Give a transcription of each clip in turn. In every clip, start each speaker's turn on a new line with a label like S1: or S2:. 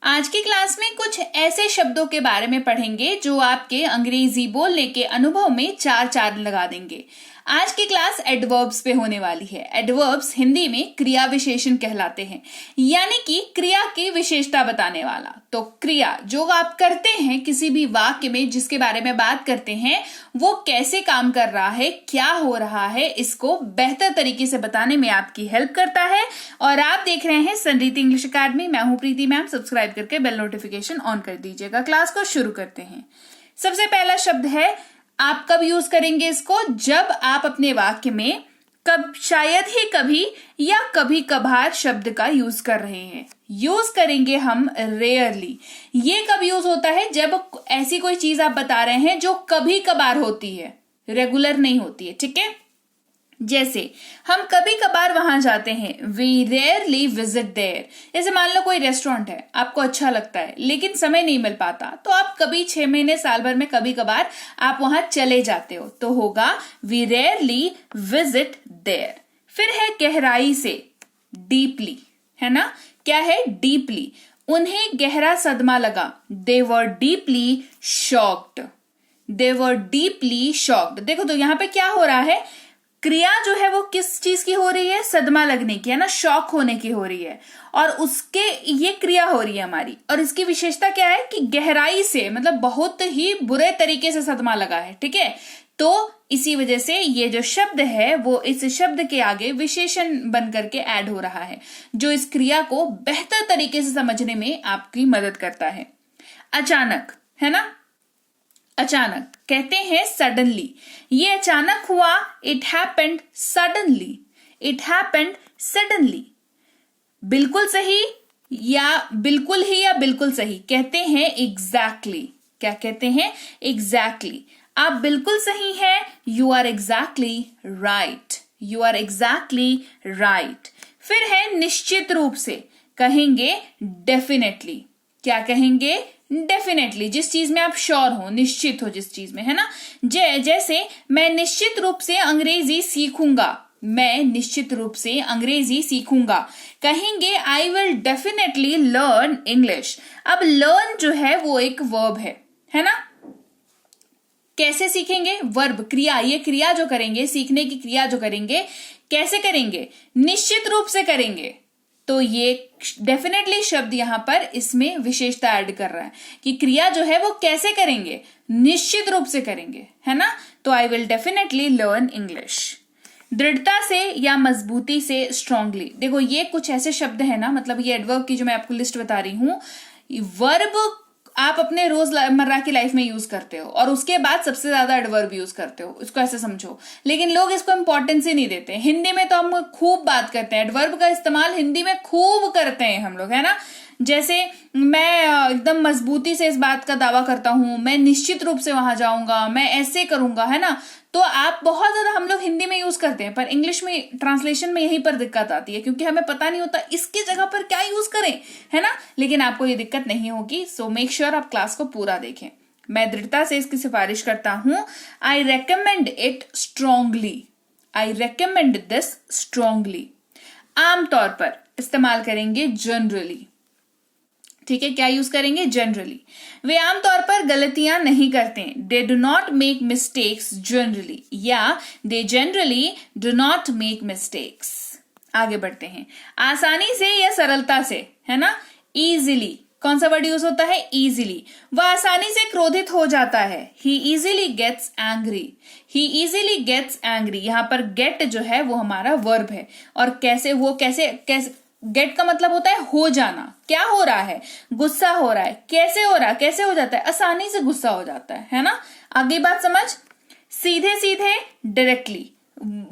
S1: आज की क्लास में कुछ ऐसे शब्दों के बारे में पढ़ेंगे जो आपके अंग्रेजी बोलने के अनुभव में चार चांद लगा देंगे। आज की क्लास एडवर्ब्स पे होने वाली है। एडवर्ब्स हिंदी में क्रिया विशेषण कहलाते हैं, यानी कि क्रिया की विशेषता बताने वाला। तो क्रिया जो आप करते हैं किसी भी वाक्य में, जिसके बारे में बात करते हैं, वो कैसे काम कर रहा है, क्या हो रहा है, इसको बेहतर तरीके से बताने में आपकी हेल्प करता है। और आप देख रहे हैं संरीति इंग्लिश अकेडमी। मैं हूं प्रीति मैम। सब्सक्राइब करके बेल नोटिफिकेशन ऑन कर दीजिएगा। क्लास को शुरू करते हैं। सबसे पहला शब्द है, आप कब यूज करेंगे इसको? जब आप अपने वाक्य में कब, शायद ही कभी या कभी कभार शब्द का यूज कर रहे हैं। यूज करेंगे हम रेयरली। ये कब यूज होता है? जब ऐसी कोई चीज आप बता रहे हैं जो कभी कभार होती है, रेगुलर नहीं होती है। ठीक है, जैसे हम कभी कभार वहां जाते हैं, वी रेयरली विजिट देयर। जैसे मान लो कोई रेस्टोरेंट है, आपको अच्छा लगता है लेकिन समय नहीं मिल पाता, तो आप कभी 6 महीने साल भर में कभी कभार आप वहां चले जाते हो, तो होगा वी रेयरली विजिट देयर। फिर है गहराई से, डीपली, है ना? क्या है? डीपली। उन्हें गहरा सदमा लगा, दे वर डीपली शॉक्ड। दे वर डीपली शॉक्ड। देखो तो यहां पे क्या हो रहा है, क्रिया जो है वो किस चीज की हो रही है? सदमा लगने की, है ना, शॉक होने की हो रही है, और उसके ये क्रिया हो रही है हमारी। और इसकी विशेषता क्या है कि गहराई से, मतलब बहुत ही बुरे तरीके से सदमा लगा है। ठीक है, तो इसी वजह से ये जो शब्द है वो इस शब्द के आगे विशेषण बन करके ऐड हो रहा है, जो इस क्रिया को बेहतर तरीके से समझने में आपकी मदद करता है। अचानक, है ना? अचानक कहते हैं सडनली। ये अचानक हुआ, it happened suddenly. It happened suddenly. बिल्कुल सही या बिल्कुल ही या बिल्कुल सही कहते हैं एग्जैक्टली। क्या कहते हैं? एग्जैक्टली। आप बिल्कुल सही हैं, you are exactly right. You are exactly right. फिर है निश्चित रूप से, कहेंगे डेफिनेटली। क्या कहेंगे? डेफिनेटली। जिस चीज में आप श्योर हो, निश्चित हो जिस चीज में, है ना? जैसे मैं निश्चित रूप से अंग्रेजी सीखूंगा। मैं निश्चित रूप से अंग्रेजी सीखूंगा। कहेंगे I will definitely learn English. अब लर्न जो है वो एक वर्ब है ना? कैसे सीखेंगे? वर्ब, क्रिया। ये क्रिया जो करेंगे, सीखने की क्रिया जो करेंगे, कैसे करेंगे? निश्चित रूप से करेंगे। तो ये डेफिनेटली शब्द यहां पर इसमें विशेषता ऐड कर रहा है कि क्रिया जो है वो कैसे करेंगे? निश्चित रूप से करेंगे, है ना? तो I will definitely learn English. दृढ़ता से या मजबूती से, स्ट्रांगली। देखो ये कुछ ऐसे शब्द है ना, मतलब ये एडवर्ब की जो मैं आपको लिस्ट बता रही हूं, वर्ब आप अपने रोजमर्रा की लाइफ में यूज करते हो और उसके बाद सबसे ज्यादा एडवर्ब यूज करते हो, इसको ऐसे समझो। लेकिन लोग इसको इंपॉर्टेंस ही नहीं देते। हिंदी में तो हम खूब बात करते हैं, एडवर्ब का इस्तेमाल हिंदी में खूब करते हैं हम लोग, है ना? जैसे मैं एकदम मजबूती से इस बात का दावा करता हूं, मैं निश्चित रूप से वहां जाऊंगा, मैं ऐसे करूंगा, है ना? तो आप बहुत ज्यादा हम लोग हिंदी में यूज करते हैं, पर इंग्लिश में ट्रांसलेशन में यहीं पर दिक्कत आती है, क्योंकि हमें पता नहीं होता इसकी जगह पर क्या यूज करें, है ना? लेकिन आपको ये दिक्कत नहीं होगी, सो मेक श्योर आप क्लास को पूरा देखें। मैं दृढ़ता से इसकी सिफारिश करता हूं। I recommend it strongly. I recommend this strongly. आमतौर पर इस्तेमाल करेंगे जनरली। ठीक है, क्या यूज करेंगे? जनरली। वे आमतौर पर गलतियां नहीं करते, they do not make mistakes generally, या they generally do not make mistakes. आगे बढ़ते हैं। आसानी से या सरलता से, है ना? इजीली। कौन सा वर्ड यूज होता है? इजीली। वह आसानी से क्रोधित हो जाता है, ही इजीली गेट्स एंग्री। ही इजीली गेट्स एंग्री। यहां पर गेट जो है वो हमारा वर्ब है, और कैसे गेट का मतलब होता है हो जाना। क्या हो रहा है? गुस्सा हो रहा है। कैसे हो रहा है? कैसे हो जाता है? आसानी से गुस्सा हो जाता है ना? आगे बात समझ। सीधे सीधे, डायरेक्टली।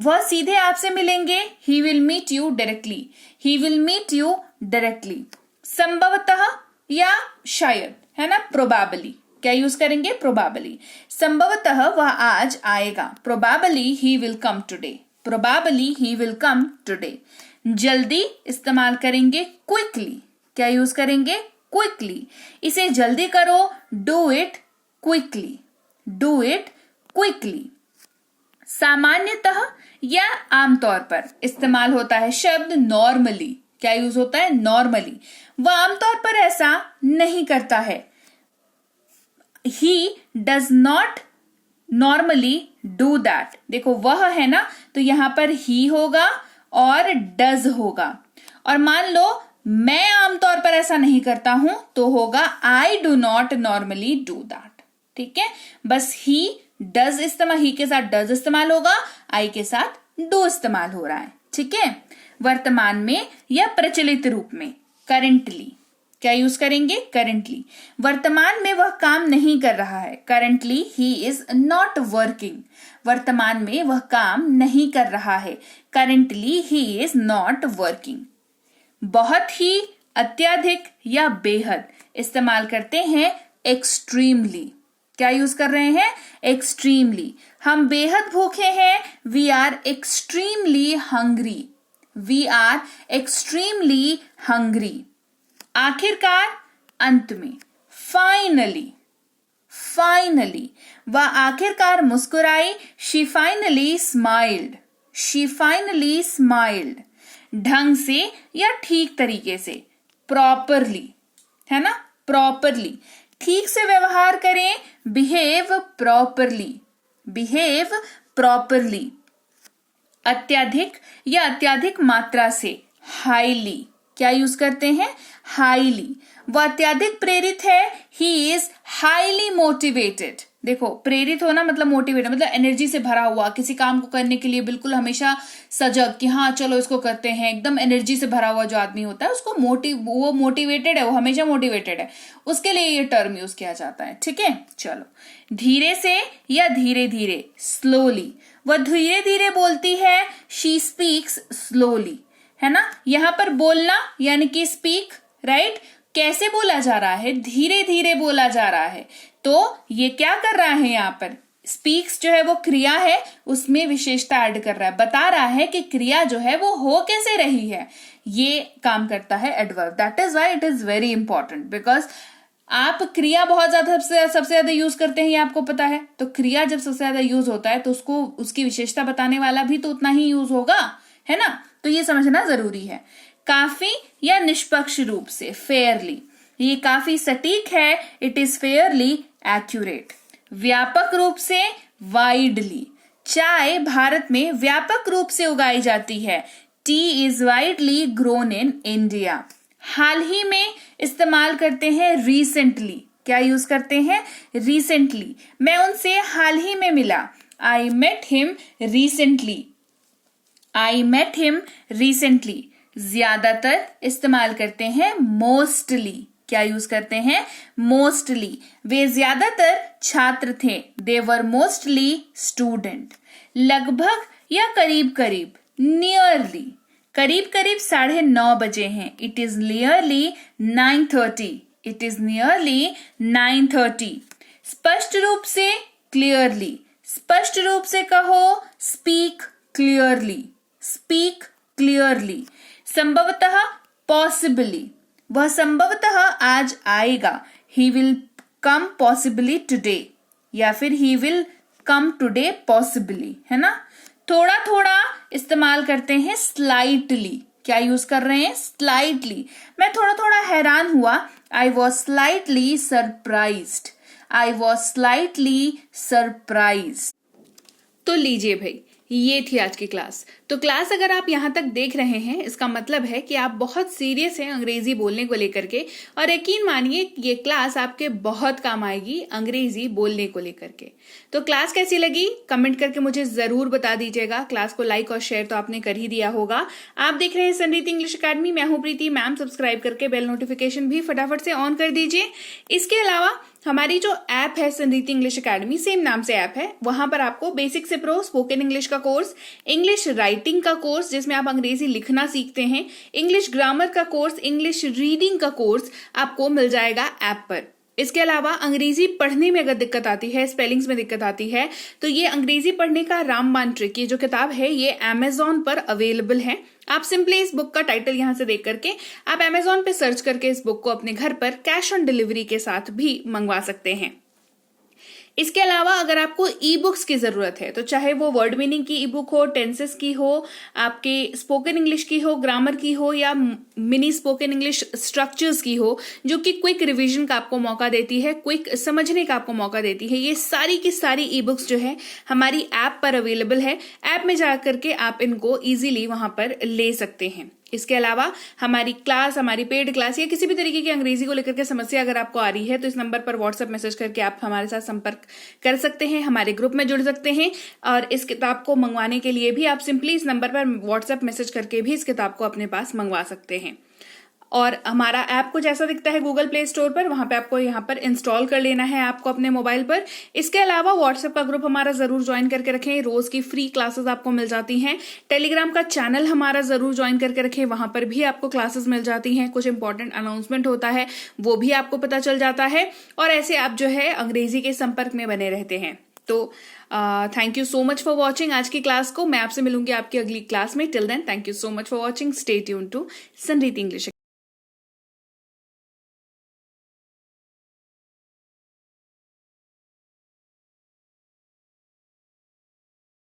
S1: वह सीधे आपसे मिलेंगे, he will meet you directly. He will meet you directly. संभवतः या शायद, है ना? प्रोबेबली। क्या यूज करेंगे? प्रोबेबली। संभवतः वह आज आएगा, probably he will come today. Probably he will come today. जल्दी इस्तेमाल करेंगे क्विकली। क्या यूज करेंगे? क्विकली। इसे जल्दी करो, do it quickly. Do it quickly. सामान्यतः या आमतौर पर इस्तेमाल होता है शब्द नॉर्मली। क्या यूज होता है? नॉर्मली। वह आमतौर पर ऐसा नहीं करता है। He does not normally do that. देखो वह है ना, तो यहां पर ही होगा और डज होगा। और मान लो मैं आमतौर पर ऐसा नहीं करता हूं, तो होगा I do not normally do that. ठीक है, बस ही डज इस्तेमाल, ही के साथ डज इस्तेमाल होगा, आई के साथ डू इस्तेमाल हो रहा है। ठीक है, वर्तमान में या प्रचलित रूप में, करंटली क्या यूज करेंगे? करंटली। वर्तमान में वह काम नहीं कर रहा है, currently he is not working. वर्तमान में वह काम नहीं कर रहा है, currently he is not working. बहुत ही, अत्यधिक या बेहद इस्तेमाल करते हैं एक्सट्रीमली। क्या यूज कर रहे हैं? एक्सट्रीमली। हम बेहद भूखे हैं, we are extremely hungry. We are extremely hungry. आखिरकार, अंत में, फाइनली। फाइनली, वह आखिरकार मुस्कुराई, she finally smiled. She finally smiled. ढंग से या ठीक तरीके से, प्रॉपरली, है ना? प्रॉपरली, ठीक से व्यवहार करें, बिहेव प्रॉपरली। Behave properly. अत्यधिक या अत्यधिक मात्रा से, हाईली। क्या यूज करते हैं? हाईली। वह अत्यधिक प्रेरित है, ही इज हाईली मोटिवेटेड। देखो, प्रेरित होना मतलब मोटिवेटेड, मतलब एनर्जी से भरा हुआ, किसी काम को करने के लिए बिल्कुल हमेशा सजग कि हाँ चलो इसको करते हैं, एकदम एनर्जी से भरा हुआ जो आदमी होता है उसको वो मोटिवेटेड है, वो हमेशा मोटिवेटेड है, उसके लिए ये टर्म यूज किया जाता है। ठीक है, चलो। धीरे से या धीरे धीरे, स्लोली। वह धीरे धीरे बोलती है, शी स्पीक्स स्लोली, है ना? यहां पर बोलना यानी कि स्पीक, राइट? कैसे बोला जा रहा है? धीरे धीरे बोला जा रहा है। तो ये क्या कर रहा है यहाँ पर? स्पीक्स जो है वो क्रिया है, उसमें विशेषता ऐड कर रहा है, बता रहा है कि क्रिया जो है वो हो कैसे रही है। ये काम करता है adverb. That is why it is very important, because आप क्रिया बहुत ज्यादा सबसे ज्यादा यूज करते हैं, ये आपको पता है। तो क्रिया जब सबसे ज्यादा यूज होता है तो उसको उसकी विशेषता बताने वाला भी तो उतना ही यूज होगा, है ना? तो ये समझना जरूरी है। काफी या निष्पक्ष रूप से, फेयरली। ये काफी सटीक है, इट इज फेयरली एक्यूरेट। व्यापक रूप से, वाइडली। चाय भारत में व्यापक रूप से उगाई जाती है, tea is widely grown in India. हाल ही में इस्तेमाल करते हैं, रिसेंटली। क्या यूज करते हैं? रिसेंटली। मैं उनसे हाल ही में मिला, I met him recently. I met him recently. ज्यादातर इस्तेमाल करते हैं, मोस्टली। क्या यूज करते हैं? मोस्टली। वे ज्यादातर छात्र थे, दे वर मोस्टली स्टूडेंट। लगभग या करीब करीब, नियरली। करीब करीब 9:30 बजे हैं, it is nearly 9:30। It is nearly 9:30। स्पष्ट रूप से, क्लियरली। स्पष्ट रूप से कहो, स्पीक क्लियरली। Speak clearly. संभवतः, पॉसिबली। वह संभवतः आज आएगा, he will come possibly today, या फिर he will come today possibly, है ना? थोड़ा थोड़ा इस्तेमाल करते हैं, स्लाइटली। क्या यूज कर रहे हैं? स्लाइटली। मैं थोड़ा थोड़ा हैरान हुआ, I was slightly surprised. I was slightly surprised. तो लीजिए भाई, ये थी आज की क्लास। तो क्लास अगर आप यहाँ तक देख रहे हैं, इसका मतलब है कि आप बहुत सीरियस हैं अंग्रेजी बोलने को लेकर के, और यकीन मानिए ये क्लास आपके बहुत काम आएगी अंग्रेजी बोलने को लेकर के। तो क्लास कैसी लगी कमेंट करके मुझे जरूर बता दीजिएगा। क्लास को लाइक और शेयर तो आपने कर ही दिया होगा। आप देख रहे हैं संरीति इंग्लिश अकेडमी, मैं हूं प्रीति मैम। सब्सक्राइब करके बेल नोटिफिकेशन भी फटाफट से ऑन कर दीजिए। इसके अलावा हमारी जो ऐप है संरीति इंग्लिश अकेडमी, सेम नाम से ऐप है, वहां पर आपको बेसिक से प्रो स्पोकन इंग्लिश का कोर्स, इंग्लिश राइटिंग का कोर्स जिसमें आप अंग्रेजी लिखना सीखते हैं, इंग्लिश ग्रामर का कोर्स, इंग्लिश रीडिंग का कोर्स आपको मिल जाएगा ऐप पर। इसके अलावा अंग्रेजी पढ़ने में अगर दिक्कत आती है, स्पेलिंग्स में दिक्कत आती है, तो ये अंग्रेजी पढ़ने का रामबाण ट्रिक, ये जो किताब है ये अमेजॉन पर अवेलेबल है। आप सिंपली इस बुक का टाइटल यहां से देख करके आप अमेजॉन पे सर्च करके इस बुक को अपने घर पर कैश ऑन डिलीवरी के साथ भी मंगवा सकते हैं। इसके अलावा अगर आपको ई बुक्स की जरूरत है, तो चाहे वो वर्ड मीनिंग की ई बुक हो, टेंसेस की हो, आपके स्पोकन इंग्लिश की हो, ग्रामर की हो, या मिनी स्पोकन इंग्लिश स्ट्रक्चर्स की हो, जो कि क्विक रिवीजन का आपको मौका देती है, क्विक समझने का आपको मौका देती है, ये सारी की सारी ई बुक्स जो है हमारी ऐप पर अवेलेबल है। ऐप में जाकर के आप इनको इजीली वहां पर ले सकते हैं। इसके अलावा हमारी क्लास, हमारी पेड क्लास या किसी भी तरीके की अंग्रेजी को लेकर के समस्या अगर आपको आ रही है, तो इस नंबर पर व्हाट्सएप मैसेज करके आप हमारे साथ संपर्क कर सकते हैं, हमारे ग्रुप में जुड़ सकते हैं। और इस किताब को मंगवाने के लिए भी आप सिंपली इस नंबर पर व्हाट्सएप मैसेज करके भी इस किताब को अपने पास मंगवा सकते हैं। और हमारा ऐप कुछ ऐसा दिखता है गूगल प्ले स्टोर पर, वहां पे आपको यहाँ पर इंस्टॉल कर लेना है आपको अपने मोबाइल पर। इसके अलावा व्हाट्सएप का ग्रुप हमारा जरूर ज्वाइन करके रखें, रोज की फ्री क्लासेस आपको मिल जाती हैं। टेलीग्राम का चैनल हमारा जरूर ज्वाइन करके रखें, वहां पर भी आपको क्लासेस मिल जाती हैं, कुछ इंपॉर्टेंट अनाउंसमेंट होता है वो भी आपको पता चल जाता है, और ऐसे आप जो है अंग्रेजी के संपर्क में बने रहते हैं। तो thank you so much for watching आज की क्लास को। मैं आपसे मिलूंगी आपकी अगली क्लास में। Till then, thank you so much for watching. Stay tuned to Sanriti English.